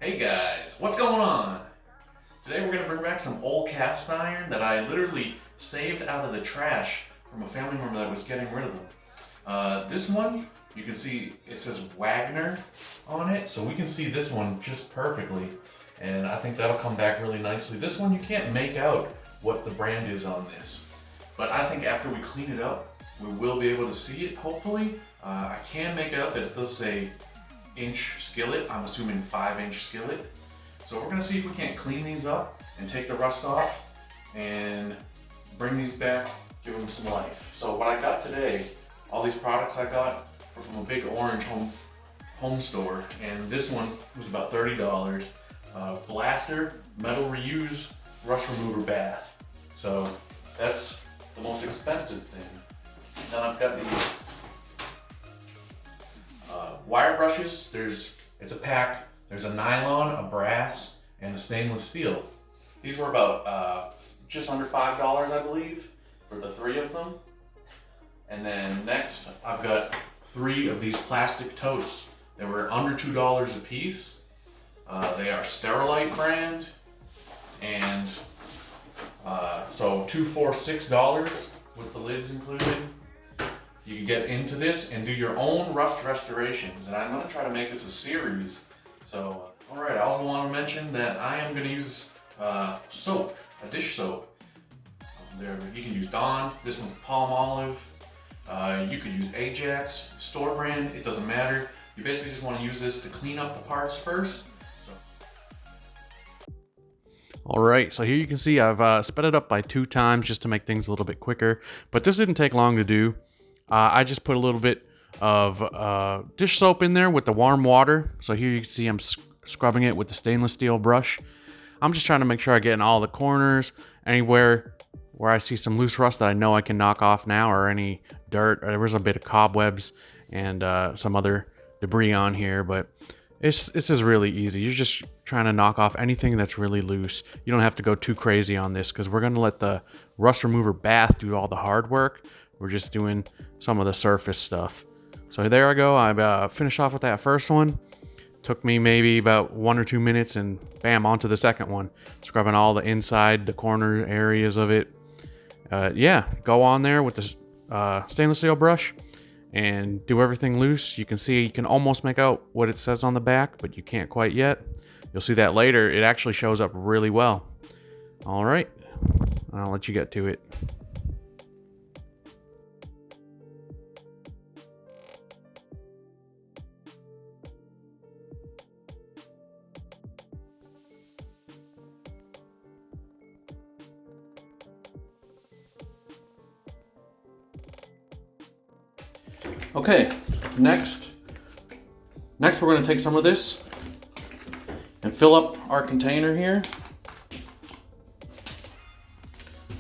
Hey guys, what's going on? Today we're going to bring back some old cast iron that I literally saved out of the trash from a family member that was getting rid of them. This one, you can see it says Wagner on it, so we can see this one just perfectly. And I think that'll come back really nicely. This one you can't make out what the brand is on this. But I think after we clean it up, we will be able to see it, hopefully. I can make out that it does say inch skillet. I'm assuming 5-inch skillet. So we're gonna see if we can't clean these up and take the rust off and bring these back, give them some life. So what I got today, all these products I got were from a big orange home store, and this one was about $30. Blaster metal reuse rust remover bath. So that's the most expensive thing. Then I've got these wire brushes. It's a pack. There's a nylon, a brass, and a stainless steel. These were about just under $5, I believe, for the 3 of them. And then next, I've got 3 of these plastic totes. They were under $2 a piece. They are Sterilite brand, and so 2 for $6 with the lids included. You can get into this and do your own rust restorations, and I'm going to try to make this a series. So, alright, I also want to mention that I am going to use soap, a dish soap. You can use Dawn, this one's Palm Olive. You could use Ajax, store brand, it doesn't matter. You basically just want to use this to clean up the parts first. Alright, so here you can see I've sped it up by 2 times just to make things a little bit quicker, but this didn't take long to do. I just put a little bit of dish soap in there with the warm water. So here you can see I'm scrubbing it with the stainless steel brush. I'm just trying to make sure I get in all the corners, anywhere where I see some loose rust that I know I can knock off now, or any dirt. There was a bit of cobwebs and some other debris on here, but this is really easy. You're just trying to knock off anything that's really loose. You don't have to go too crazy on this because we're going to let the rust remover bath do all the hard work. We're just doing some of the surface stuff. So there I go. I finished off with that first one. Took me maybe about 1 or 2 minutes, and bam, onto the second one. Scrubbing all the inside, the corner areas of it. Yeah, go on there with the stainless steel brush and do everything loose. You can see, you can almost make out what it says on the back, but you can't quite yet. You'll see that later. It actually shows up really well. All right, I'll let you get to it. Okay, next we're going to take some of this and fill up our container here.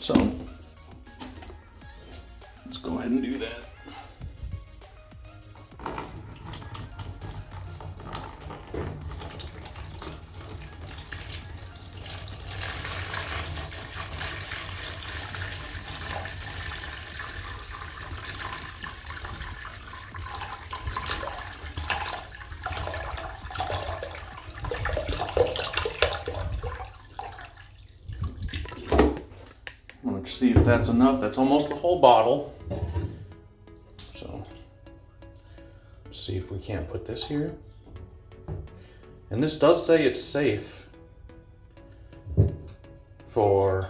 So let's go ahead and do that. Let's see if that's enough. That's almost the whole bottle. So, see if we can't put this here. And this does say it's safe for,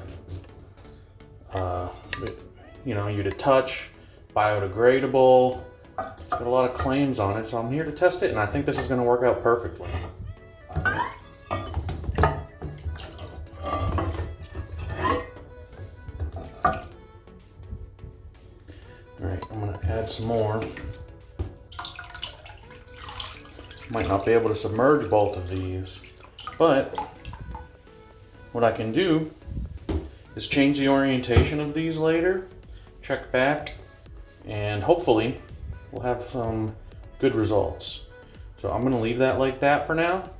you to touch, biodegradable. It's got a lot of claims on it, so I'm here to test it, and I think this is going to work out perfectly. Alright, I'm going to add some more. Might not be able to submerge both of these, but what I can do is change the orientation of these later, check back, and hopefully we'll have some good results. So I'm going to leave that like that for now.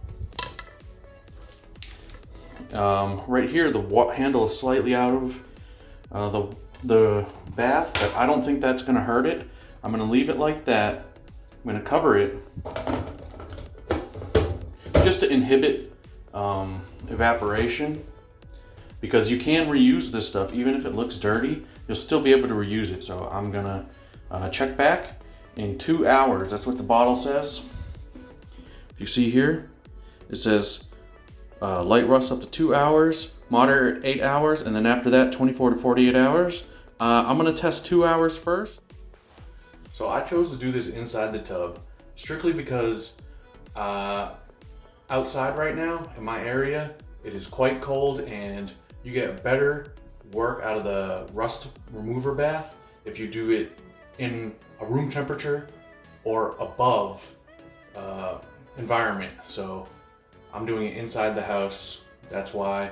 Right here, the handle is slightly out of the bath, but I don't think that's going to hurt it. I'm going to leave it like that. I'm going to cover it just to inhibit evaporation, because you can reuse this stuff. Even if it looks dirty, you'll still be able to reuse it. So I'm gonna check back in 2 hours. That's what the bottle says. If you see here, it says light rust up to 2 hours, moderate 8 hours, and then after that 24 to 48 hours. I'm gonna test 2 hours first. So I chose to do this inside the tub strictly because outside right now in my area, it is quite cold, and you get better work out of the rust remover bath if you do it in a room temperature or above environment. So I'm doing it inside the house. That's why.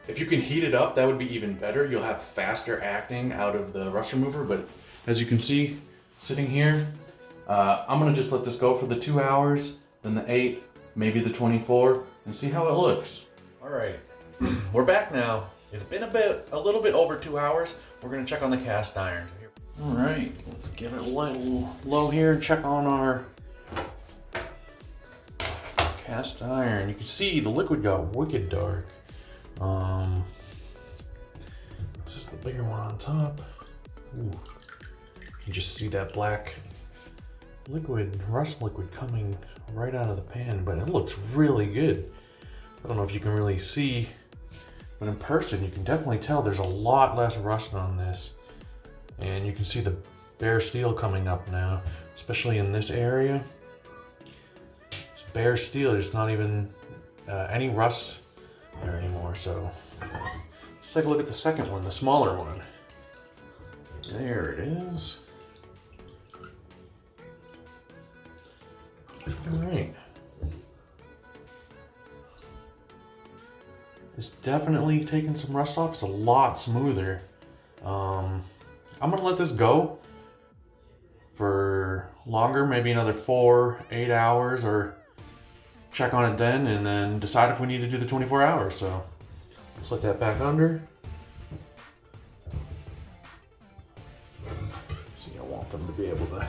If you can heat it up, that would be even better. You'll have faster acting out of the rust remover. But as you can see, sitting here, I'm gonna just let this go for the 2 hours, then the 8, maybe the 24, and see how it looks. All right, we're back now. It's been a little bit over 2 hours. We're gonna check on the cast irons. All right, let's get it a little low here and check on our cast iron. You can see the liquid got wicked dark. This is the bigger one on top. Ooh. You just see that black liquid, rust liquid coming right out of the pan, but it looks really good. I don't know if you can really see, but in person you can definitely tell there's a lot less rust on this. And you can see the bare steel coming up now, especially in this area. It's bare steel, there's not even any rust there anymore. So let's take a look at the second one, the smaller one. There it is. All right. It's definitely taking some rust off. It's a lot smoother. I'm gonna let this go for longer, maybe another 4, 8 hours, or check on it then, and then decide if we need to do the 24 hours. So let's let that back under. See, I want them to be able to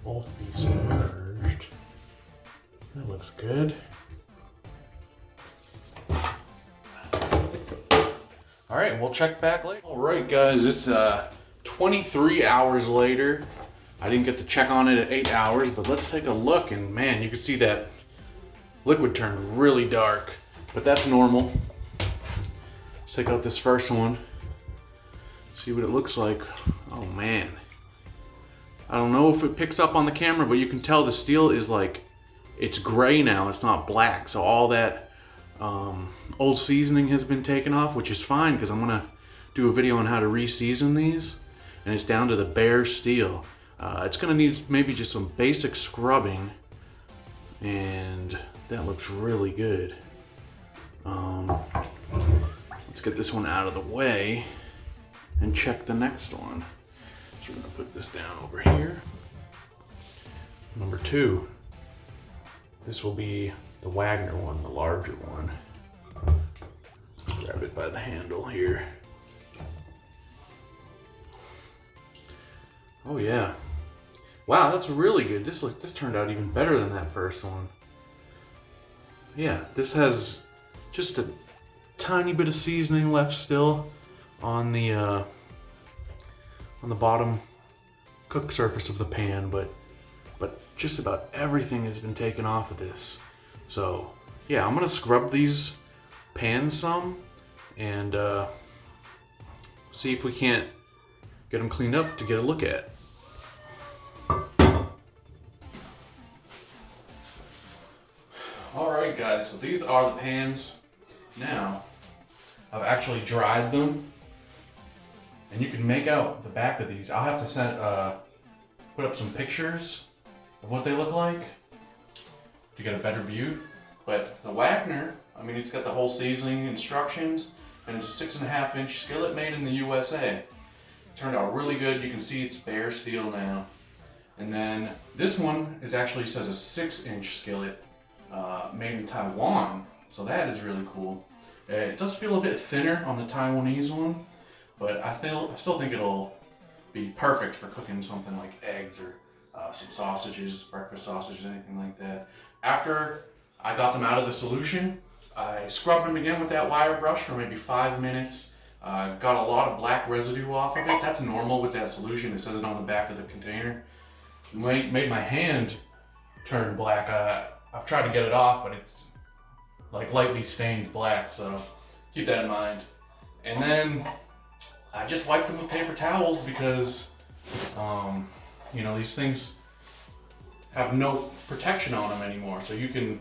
both be submerged. That looks good. All right, we'll check back later. All right, guys, it's 23 hours later. I didn't get to check on it at 8 hours, but let's take a look. And man, you can see that liquid turned really dark, but that's normal. Let's take out this first one, see what it looks like. Oh man. I don't know if it picks up on the camera, but you can tell the steel is like, it's gray now, it's not black. So all that old seasoning has been taken off, which is fine because I'm gonna do a video on how to re-season these. And it's down to the bare steel. It's gonna need maybe just some basic scrubbing, and that looks really good. Let's get this one out of the way and check the next one. So we're gonna put this down over here. Number 2. This will be the Wagner one, the larger one. Grab it by the handle here. Oh yeah. Wow, that's really good. This turned out even better than that first one. Yeah, this has just a tiny bit of seasoning left still on the bottom cook surface of the pan, but just about everything has been taken off of this. So yeah, I'm gonna scrub these pans some and see if we can't get them cleaned up to get a look at. All right, guys, so these are the pans. Now, I've actually dried them, and you can make out the back of these. I'll have to put up some pictures of what they look like to get a better view. But the Wagner, I mean, it's got the whole seasoning instructions, and it's a 6.5-inch skillet made in the USA. It turned out really good. You can see it's bare steel now. And then this one actually says a 6-inch skillet made in Taiwan. So that is really cool. It does feel a bit thinner on the Taiwanese one, but I still think it'll be perfect for cooking something like eggs or some sausages, breakfast sausages, anything like that. After I got them out of the solution, I scrubbed them again with that wire brush for maybe 5 minutes. Got a lot of black residue off of it. That's normal with that solution. It says it on the back of the container. Made my hand turn black. I've tried to get it off, but it's like lightly stained black, so keep that in mind. And then I just wiped them with paper towels because, you know, these things have no protection on them anymore. So you can,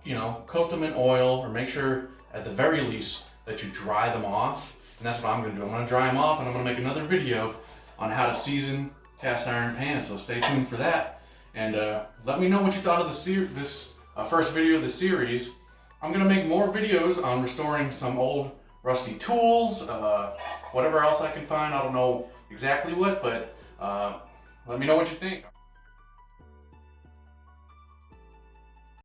you know, coat them in oil, or make sure at the very least that you dry them off. And that's what I'm gonna do. I'm gonna dry them off, and I'm gonna make another video on how to season cast iron pans. So stay tuned for that. And let me know what you thought of this first video of the series. I'm gonna make more videos on restoring some old rusty tools, whatever else I can find. I don't know exactly what, but let me know what you think.